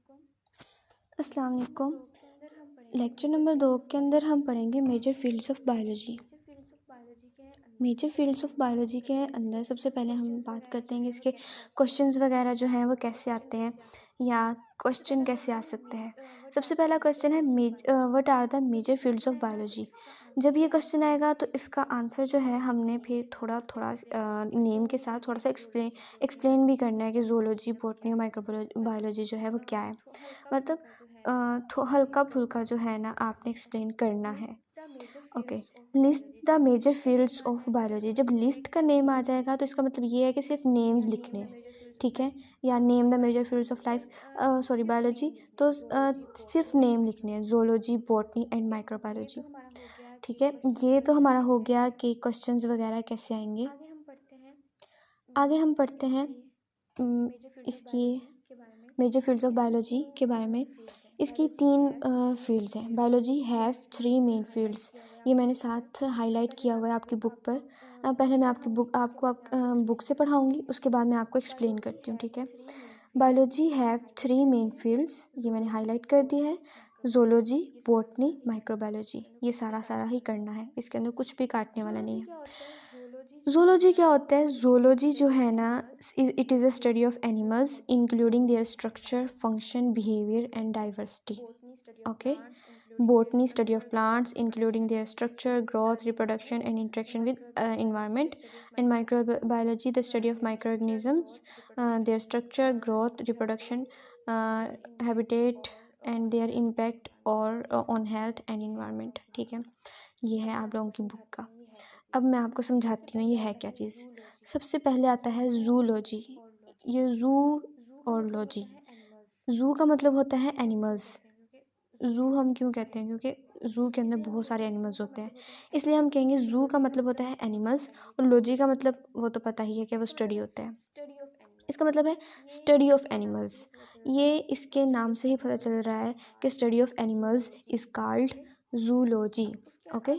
अस्सलाम वालेकुम। Lecture number 2 के अंदर हम पढ़ेंगे major fields of biology. Major fields of biology के अंदर सबसे पहले हम बात करते हैं कि इसके क्वेश्चंस वगैरह जो हैं वो कैसे आते हैं या क्वेश्चन कैसे आ सकते हैं। सबसे पहला क्वेश्चन है what are the major fields of biology. जब ये क्वेश्चन आएगा तो इसका आंसर जो है हमने फिर थोड़ा थोड़ा नेम के साथ थोड़ा सा एक्सप्लेन भी करना है कि ज़ूलॉजी, बॉटनी और माइक्रोबायोलॉजी जो है वो क्या है। मतलब हल्का फुल्का जो है ना आपने एक्सप्लेन करना है। Okay, list the major fields of biology. जब लिस्ट का नेम आ जाएगा तो इसका मतलब ये है कि सिर्फ नेम्स लिखने हैं, ठीक है, या name the major fields of life sorry biology, तो सिर्फ नेम लिखने हैं, जोलॉजी, बॉटनी एंड माइक्रोबायोलॉजी, ठीक है। ये तो हमारा हो गया कि क्वेश्चंस वगैरह कैसे आएंगे। आगे हम पढ़ते हैं इसकी मेजर फील्ड्स ऑफ बायोलॉजी के बारे में। इसकी 3 फील्ड्स हैं। Biology have 3 main fields. ये मैंने साथ हाईलाइट किया हुआ है आपकी बुक पर। पहले मैं आपकी बुक से पढ़ाऊँगी, उसके बाद मैं आपको एक्सप्लेन करती हूँ, ठीक है। बायोलॉजी हैव 3 मेन फील्ड्स, ये मैंने हाईलाइट कर दिया है। ज़ूलॉजी, बॉटनी, माइक्रोबायोलॉजी, ये सारा ही करना है, इसके अंदर कुछ भी काटने वाला नहीं है। ज़ूलॉजी क्या होता है? ज़ूलॉजी जो है ना, it is a study of animals including there structure, function, behaviour and diversity. Okay, botany study of plants including their structure, growth, reproduction and interaction with environment, and microbiology the study of microorganisms, their structure, growth, reproduction, habitat and their impact or on health and environment, ठीक है। ये है आप लोगों की book का। अब मैं आपको समझाती हूँ ये है क्या चीज़। सबसे पहले आता है जूलॉजी। ये जू और लॉजी, जू का मतलब होता है एनिमल्स। ज़ू हम क्यों कहते हैं? क्योंकि ज़ू के अंदर बहुत सारे एनिमल्स होते हैं, इसलिए हम कहेंगे ज़ू का मतलब होता है एनिमल्स। और लॉजी का मतलब वो तो पता ही है कि वो स्टडी होता है। इसका मतलब है स्टडी ऑफ एनिमल्स। ये इसके नाम से ही पता चल रहा है कि study of animals is called zoology. Okay,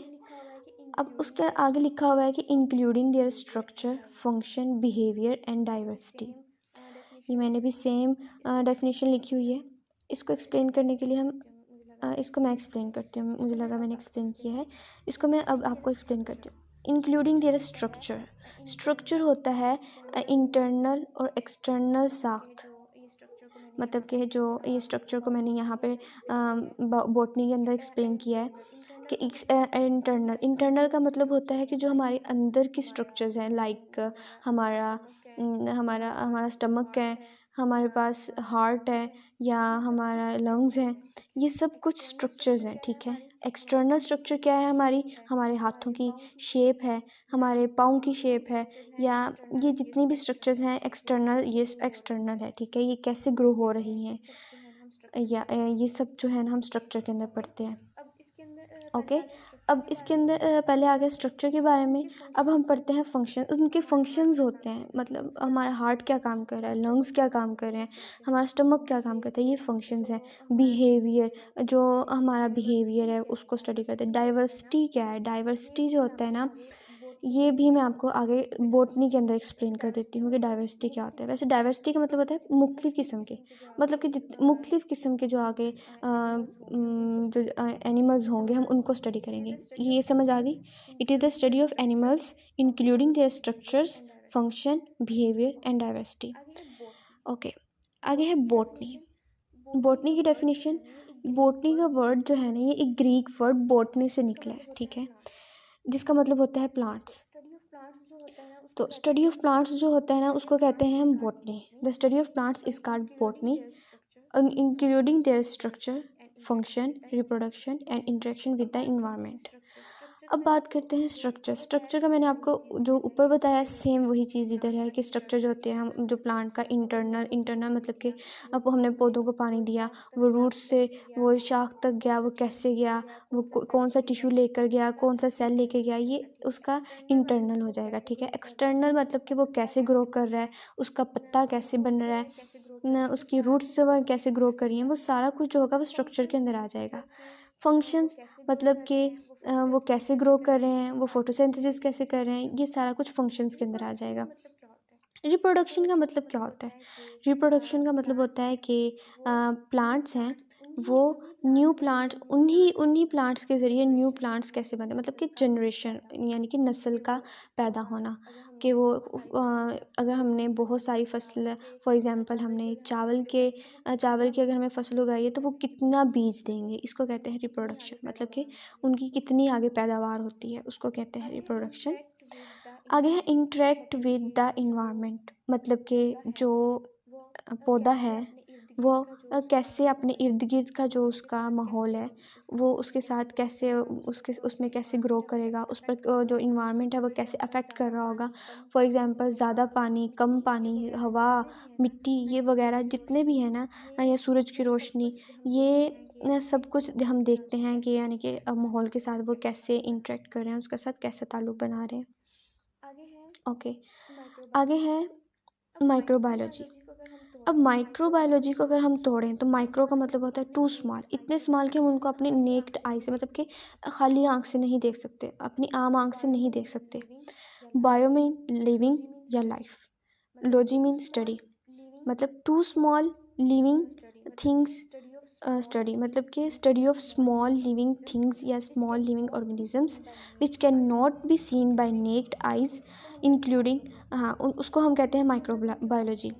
अब उसके आगे लिखा हुआ है कि including there structure, function, behaviour and diversity. ये मैंने भी सेम डेफिनेशन लिखी हुई है। इसको एक्सप्लेन करने के लिए इसको मैं एक्सप्लेन करती हूँ, मुझे लगा मैंने एक्सप्लेन किया है, इसको मैं अब आपको एक्सप्लेन करती हूँ। इंक्लूडिंग देयर स्ट्रक्चर, स्ट्रक्चर होता है इंटरनल और एक्सटर्नल साख्त। मतलब कि जो ये स्ट्रक्चर को मैंने यहाँ पे बॉटनी के अंदर एक्सप्लेन किया है कि इंटरनल का मतलब होता है कि जो हमारे अंदर की स्ट्रक्चर्स हैं, लाइक हमारा हमारा स्टमक है, हमारे पास हार्ट है या हमारा लंग्स हैं, ये सब कुछ स्ट्रक्चर्स हैं, ठीक है। एक्सटर्नल स्ट्रक्चर क्या है? हमारे हाथों की शेप है, हमारे पाँव की शेप है, या ये जितनी भी स्ट्रक्चर्स हैं एक्सटर्नल, ये एक्सटर्नल है, ठीक है। ये कैसे ग्रो हो रही हैं या ये सब जो है ना हम स्ट्रक्चर के अंदर पढ़ते हैं। ओके, अब इसके अंदर पहले आ गया स्ट्रक्चर के बारे में। अब हम पढ़ते हैं फंक्शन। उनके फंक्शंस होते हैं, मतलब हमारा हार्ट क्या काम कर रहा है, लंग्स क्या काम कर रहे हैं, हमारा स्टमक क्या काम करता है, ये फंक्शंस हैं। बिहेवियर, जो हमारा बिहेवियर है उसको स्टडी करते हैं। डाइवर्सिटी क्या है? डाइवर्सिटी जो होता है ना, ये भी मैं आपको आगे बॉटनी के अंदर एक्सप्लेन कर देती हूँ कि डाइवर्सिटी क्या होता है। वैसे डाइवर्सिटी का मतलब होता है मुख्तलिफ किस्म के, मतलब कि मुख्तलिफ किस्म के जो आगे जो एनिमल्स होंगे हम उनको स्टडी करेंगे। ये समझ आ गई? It is the study of animals including there structures, function, behaviour and diversity. Okay, आगे है बॉटनी। बॉटनी की डेफिनेशन, बॉटनी का वर्ड जो है ना, ये एक ग्रीक वर्ड बॉटनी से निकला है, ठीक है, जिसका मतलब होता है प्लांट्स। तो स्टडी ऑफ प्लांट्स जो होता है ना उसको कहते हैं हम botany. The study of plants is called botany including there structure, function, reproduction and interaction with the environment. अब बात करते हैं स्ट्रक्चर। स्ट्रक्चर का मैंने आपको जो ऊपर बताया सेम वही चीज़ इधर है कि स्ट्रक्चर जो होते हैं हम जो प्लांट का इंटरनल मतलब कि अब हमने पौधों को पानी दिया, वो रूट से वो शाख तक गया, वो कैसे गया, वो कौन सा टिश्यू लेकर गया, कौन सा सेल लेके गया, ये उसका इंटरनल हो जाएगा, ठीक है। एक्सटर्नल मतलब कि वो कैसे ग्रो कर रहा है, उसका पत्ता कैसे बन रहा है, उसकी रूट्स वह कैसे ग्रो कर रही हैं, वो सारा कुछ जो होगा वो स्ट्रक्चर के अंदर आ जाएगा। फंक्शंस मतलब कि वो कैसे ग्रो कर रहे हैं, वो फोटोसिंथेसिस कैसे कर रहे हैं, ये सारा कुछ फंक्शंस के अंदर आ जाएगा। रिप्रोडक्शन का मतलब क्या होता है? रिप्रोडक्शन का मतलब होता है कि प्लांट्स हैं, वो न्यू प्लांट्स उन्हीं उन्हीं प्लांट्स के ज़रिए न्यू प्लांट्स कैसे बनते हैं, मतलब कि जनरेशन यानी कि नस्ल का पैदा होना। कि वो अगर हमने बहुत सारी फसल, फॉर एग्ज़ाम्पल हमने चावल की अगर हमें फसल उगाई है, तो वो कितना बीज देंगे, इसको कहते हैं रिप्रोडक्शन। मतलब कि उनकी कितनी आगे पैदावार होती है, उसको कहते हैं रिप्रोडक्शन। आगे है इंटरेक्ट विद द इन्वायरमेंट, मतलब कि जो पौधा है वो कैसे अपने इर्द-गिर्द का जो उसका माहौल है, वो उसके साथ कैसे उसके उसमें कैसे ग्रो करेगा, उस पर जो इन्वायरमेंट है वो कैसे अफ़ेक्ट कर रहा होगा। फॉर एग्ज़ाम्पल ज़्यादा पानी, कम पानी, हवा, मिट्टी ये वग़ैरह जितने भी हैं ना, या सूरज की रोशनी, ये सब कुछ हम देखते हैं कि यानी कि माहौल के साथ वो कैसे इंटरैक्ट कर रहे हैं, उसके साथ कैसे ताल्लुक़ बना रहे हैं। ओके, आगे है माइक्रोबायोलॉजी। अब माइक्रोबायोलॉजी को अगर हम तोड़ें तो माइक्रो का मतलब होता है टू स्मॉल, इतने स्मॉल कि हम उनको अपने नेक्ड आई से, मतलब कि खाली आँख से नहीं देख सकते, अपनी आम आँख से नहीं देख सकते। बायो मीन लिविंग या लाइफ, लॉजी मीन स्टडी, मतलब too small living things, study मतलब कि study of small living things या small living organisms which can not be seen by naked eyes including, हाँ उसको हम कहते हैं माइक्रोबायोलॉजी।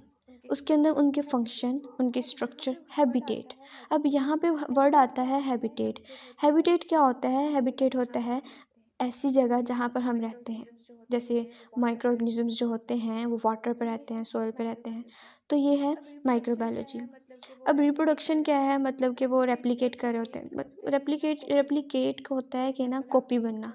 उसके अंदर उनके फंक्शन, उनके स्ट्रक्चर, हैबिटेट। अब यहाँ पे वर्ड आता है हैबिटेट। हैबिटेट क्या होता है? हैबिटेट होता है ऐसी जगह जहाँ पर हम रहते हैं। जैसे माइक्रो ऑर्गेनिजम्स जो होते हैं वो वाटर पे रहते हैं, सॉइल पे रहते हैं, तो ये है माइक्रोबायोलॉजी। अब रिप्रोडक्शन क्या है? मतलब कि वो रेप्लिकेट कर रहे होते हैं, रेप्लिकेट होता है कि ना कॉपी बनना।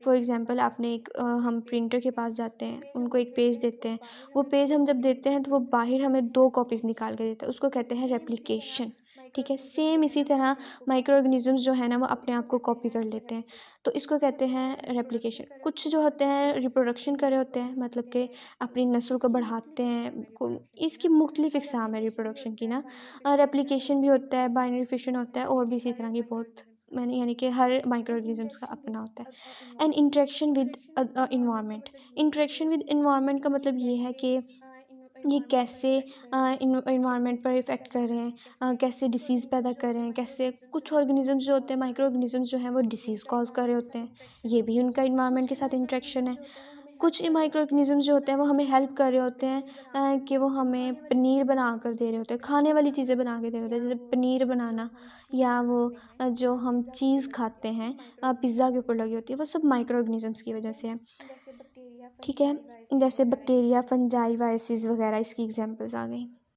फॉर एग्जांपल आपने हम प्रिंटर के पास जाते हैं, उनको एक पेज देते हैं, वो पेज हम जब देते हैं तो वो बाहर हमें 2 कॉपीज़ निकाल के देता है, उसको कहते हैं रेप्लिकेशन। ठीक है? सेम इसी तरह माइक्रो ऑर्गेनिजम्स जो है ना वो अपने आप को कॉपी कर लेते हैं, तो इसको कहते हैं रेप्लिकेशन। कुछ जो होते हैं रिप्रोडक्शन कर रहे होते हैं, मतलब कि अपनी नस्ल को बढ़ाते हैं। इसकी मुख्तलिफ इकसाम है रिप्रोडक्शन की ना, रेप्लिकेशन भी होता है, बाइनरी फिशन होता है, और भी इसी तरह की बहुत मैंने, यानी कि हर माइक्रो ऑर्गेनिजम्स का अपना होता है। And interaction with environment. Interaction with environment का मतलब ये है कि ये कैसे इन्वायरमेंट पर इफ़ेक्ट कर रहे हैं, कैसे डिसीज़ पैदा कर रहे हैं, कैसे कुछ ऑर्गेनिजम्स जो होते हैं, माइक्रो ऑर्गेनिजम्स जो हैं वो डिसीज़ कॉज़ कर रहे होते हैं, ये भी उनका इन्वायरमेंट के साथ इंटरेक्शन है। कुछ माइक्रो ऑर्गेनिजम्स जो होते हैं वो हमें हेल्प कर रहे होते हैं, कि वो हमें पनीर बना कर दे रहे होते हैं, खाने वाली चीज़ें बना के दे रहे होते हैं, जैसे पनीर बनाना, या वो जो हम चीज़ खाते हैं पिज़्ज़ा के ऊपर लगी होती है, वो सब माइक्रो ऑर्गेनिजम्स की वजह से है। ठीक है? जैसे बैक्टीरिया, फंजाई, वायरसेस वगैरह इसकी एग्ज़ाम्पल्स आ गई।